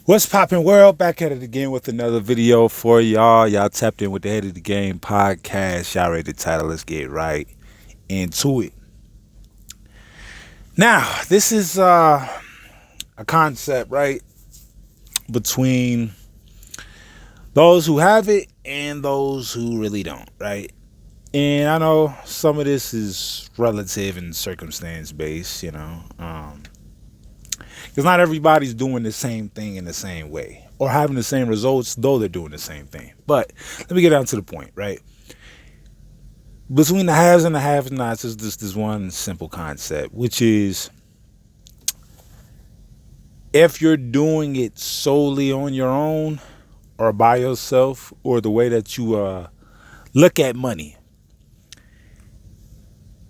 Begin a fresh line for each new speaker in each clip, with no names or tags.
What's poppin' world? Back at it again with another video for y'all. Y'all tapped in with the Head of the Game podcast. Y'all read the title. Let's get right into it. Now, this is a concept, right? Between those who have it and those who really don't, right? And I know some of this is relative and circumstance based, because not everybody's doing the same thing in the same way or having the same results, though they're doing the same thing. But let me get down to the point, right? Between the haves and the have-nots is just this one simple concept, which is if you're doing it solely on your own or by yourself, or the way that you look at money,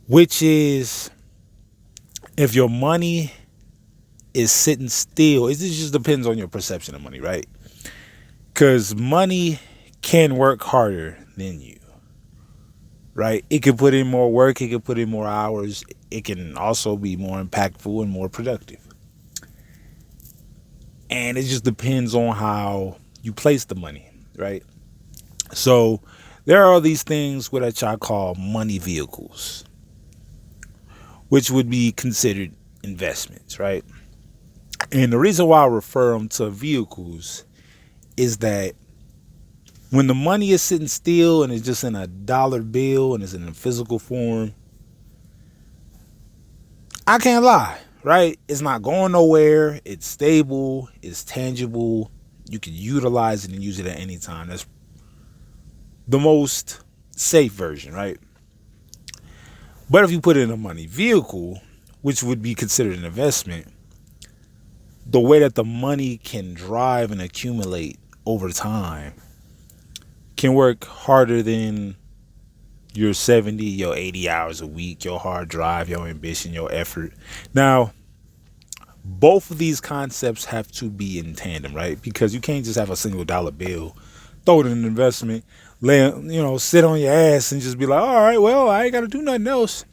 which is if your money is sitting still, it just depends on your perception of money, right? Because money can work harder than you, right? It can put in more work, it can put in more hours, it can also be more impactful and more productive. And it just depends on how you place the money, right? So there are these things which I call money vehicles, which would be considered investments, right? And the reason why I refer them to vehicles is that when the money is sitting still and it's just in a dollar bill and it's in a physical form, I can't lie, right? It's not going nowhere. It's stable. It's tangible. You can utilize it and use it at any time. That's the most safe version, right? But if you put it in a money vehicle, which would be considered an investment, the way that the money can drive and accumulate over time can work harder than your 70, your 80 hours a week, your hard drive, your ambition, your effort. Now, both of these concepts have to be in tandem, right? Because you can't just have a single dollar bill, throw it in an investment, sit on your ass and just be like, all right, well, I ain't got to do nothing else.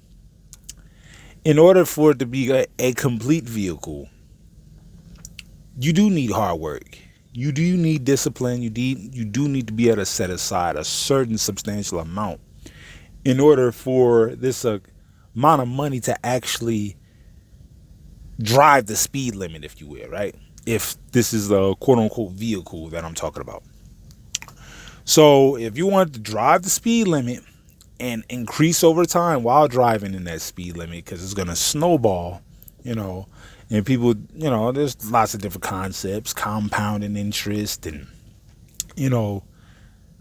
In order for it to be a complete vehicle, you do need hard work. You do need discipline. You do need to be able to set aside a certain substantial amount in order for this amount of money to actually drive the speed limit, if you will, right? If this is the quote unquote vehicle that I'm talking about. So if you want to drive the speed limit and increase over time while driving in that speed limit, because it's going to snowball, and people, there's lots of different concepts, compounding interest and,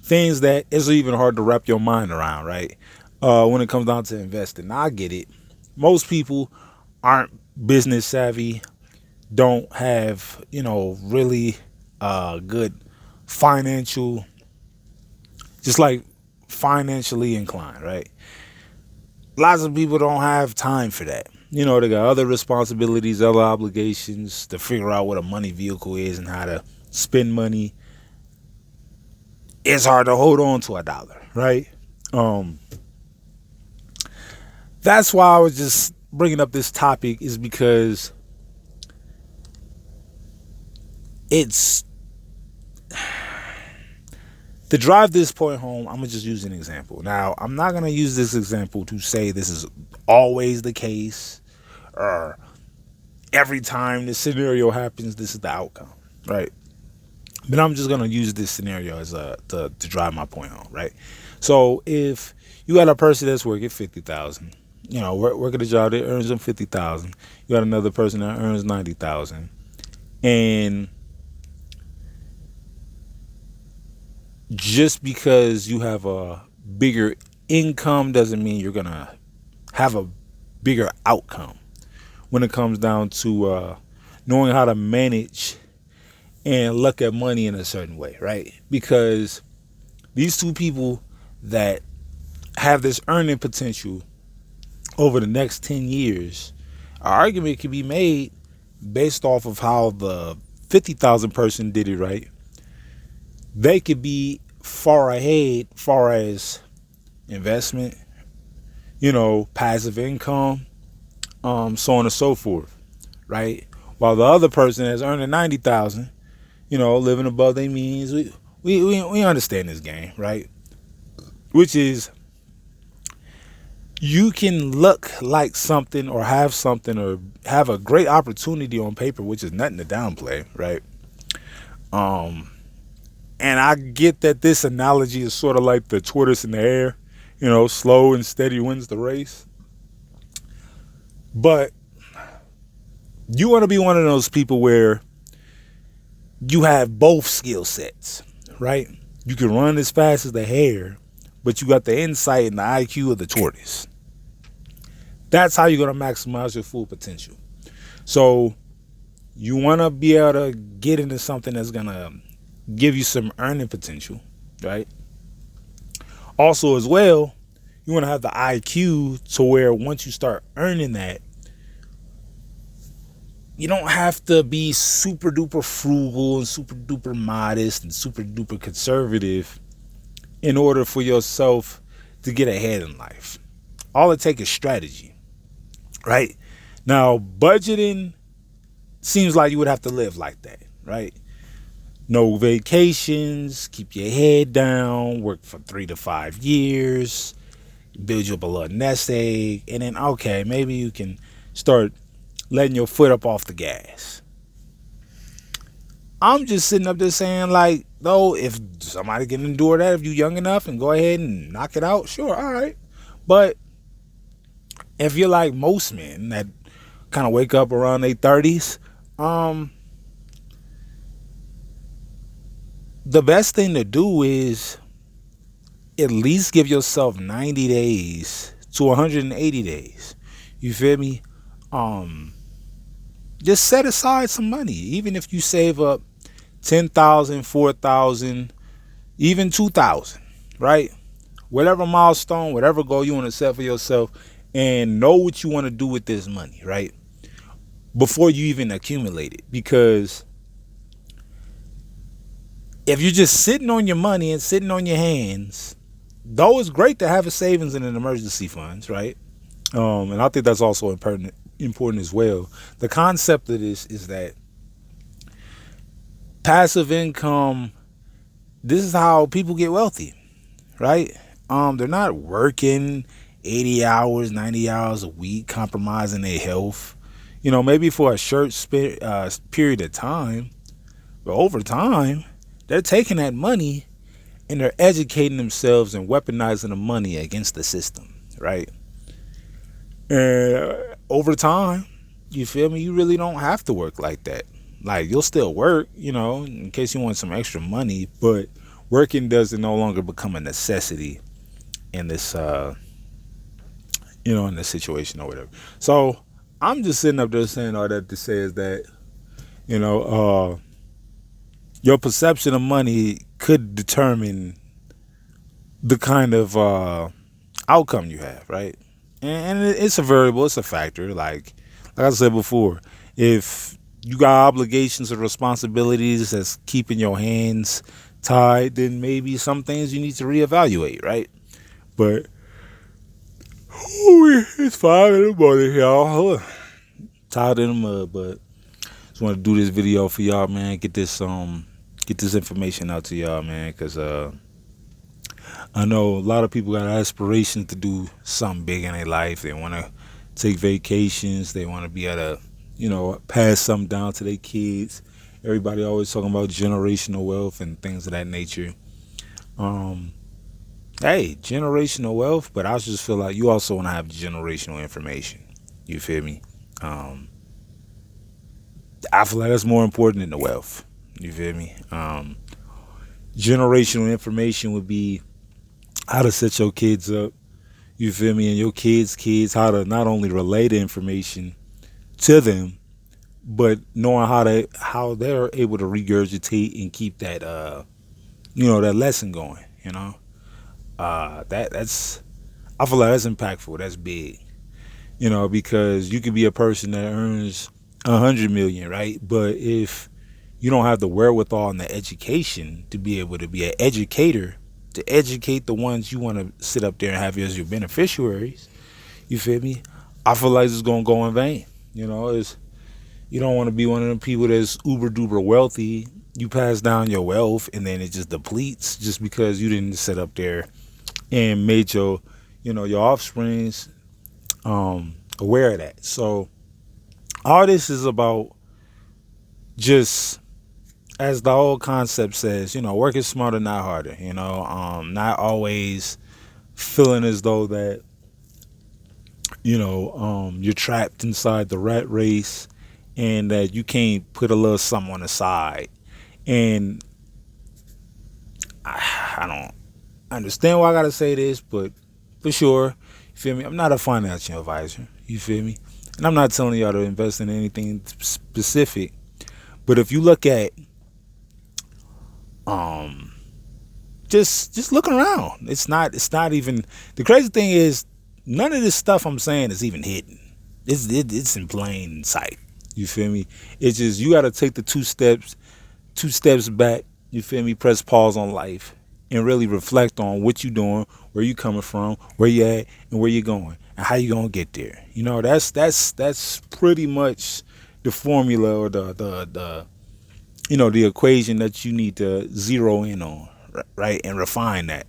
things that is even hard to wrap your mind around, right? When it comes down to investing. Now, I get it. Most people aren't business savvy, don't have, really good financial, just like financially inclined, right? Lots of people don't have time for that. They got other responsibilities, other obligations to figure out what a money vehicle is and how to spend money. It's hard to hold on to a dollar, right? That's why I was just bringing up this topic, is because it's to drive this point home. I'm gonna just use an example. Now, I'm not gonna use this example to say this is always the case or every time this scenario happens, this is the outcome, right? But I'm just gonna use this scenario as to drive my point home, right? So if you got a person that's working 50,000, working a job that earns them 50,000, you got another person that earns 90,000, and just because you have a bigger income doesn't mean you're gonna have a bigger outcome when it comes down to knowing how to manage and look at money in a certain way, right? Because these two people that have this earning potential over the next 10 years, an argument can be made based off of how the 50,000 person did it, right? They could be far ahead far as investment, passive income, so on and so forth, right? While the other person that's earning 90,000, living above their means. We understand this game, right? Which is, you can look like something or have a great opportunity on paper, which is nothing to downplay, right? Um, and I get that this analogy is sort of like the tortoise in the air, slow and steady wins the race. But you want to be one of those people where you have both skill sets, right? You can run as fast as the hare, but you got the insight and the IQ of the tortoise. That's how you're going to maximize your full potential. So you want to be able to get into something that's going to give you some earning potential, right? Also, as well, you want to have the IQ to where once you start earning that, you don't have to be super duper frugal and super duper modest and super duper conservative in order for yourself to get ahead in life. All it takes is strategy, right? Now, budgeting seems like you would have to live like that, right? No vacations, keep your head down, work for 3 to 5 years, build you up a little nest egg, and then, okay, maybe you can start letting your foot up off the gas. I'm just sitting up there saying, like, though, if somebody can endure that, if you're young enough and go ahead and knock it out, sure, all right. But if you're like most men that kind of wake up around their 30s, the best thing to do is at least give yourself 90 days to 180 days. You feel me? Just set aside some money. Even if you save up 10,000, 4,000, even 2,000, right? Whatever milestone, whatever goal you want to set for yourself, and know what you want to do with this money, right? Before you even accumulate it. Because if you're just sitting on your money and sitting on your hands, though it's great to have a savings and an emergency funds, right? And I think that's also important as well. The concept of this is that passive income, this is how people get wealthy, right? They're not working 80 hours, 90 hours a week, compromising their health, maybe for a short period of time, but over time, they're taking that money and they're educating themselves and weaponizing the money against the system, right? And over time, you feel me? You really don't have to work like that. Like, you'll still work, in case you want some extra money, but working doesn't no longer become a necessity in this, in this situation or whatever. So I'm just sitting up there saying all that to say is that, your perception of money could determine the kind of outcome you have, right? And it's a variable, it's a factor. Like I said before, if you got obligations or responsibilities that's keeping your hands tied, then maybe some things you need to reevaluate, right? But it's 5 in the morning, y'all. Tired in the mud, but just want to do this video for y'all, man. Get this information out to y'all, man, because I know a lot of people got aspirations to do something big in their life. They want to take vacations. They want to be able to, pass something down to their kids. Everybody always talking about generational wealth and things of that nature. Hey, generational wealth, but I just feel like you also want to have generational information. You feel me? I feel like that's more important than the wealth. You feel me? Generational information would be how to set your kids up. You feel me? And your kids' how to not only relay the information to them, but knowing how they're able to regurgitate and keep that that lesson going. That's I feel like that's impactful. That's big. Because you could be a person that earns 100 million, right? But if you don't have the wherewithal and the education to be able to be an educator, to educate the ones you want to sit up there and have as your beneficiaries, you feel me? I feel like it's gonna go in vain. You don't want to be one of them people that's uber duper wealthy. You pass down your wealth and then it just depletes just because you didn't sit up there and made your offsprings aware of that. So all this is about, just as the old concept says, working smarter, not harder. Not always feeling as though that you're trapped inside the rat race and that you can't put a little something on the side. And I don't understand why I gotta say this, but for sure, you feel me? I'm not a financial advisor, you feel me? And I'm not telling y'all to invest in anything specific. But if you look at just looking around, it's not even, the crazy thing is none of this stuff I'm saying is even hidden. It's in plain sight. You feel me? It's just you gotta take the two steps back, you feel me, press pause on life and really reflect on what you doing, where you coming from, where you at, and where you going, and how you gonna get there. That's pretty much the formula, or the equation that you need to zero in on, right, and refine that.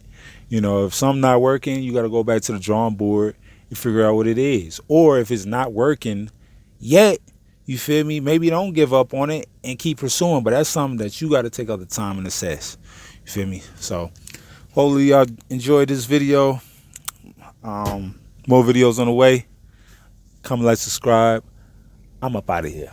If something not working, you got to go back to the drawing board and figure out what it is. Or if it's not working yet, you feel me, maybe don't give up on it and keep pursuing. But that's something that you got to take out the time and assess. You feel me? So hopefully y'all enjoyed this video. More videos on the way. Come, like, subscribe. I'm up out of here.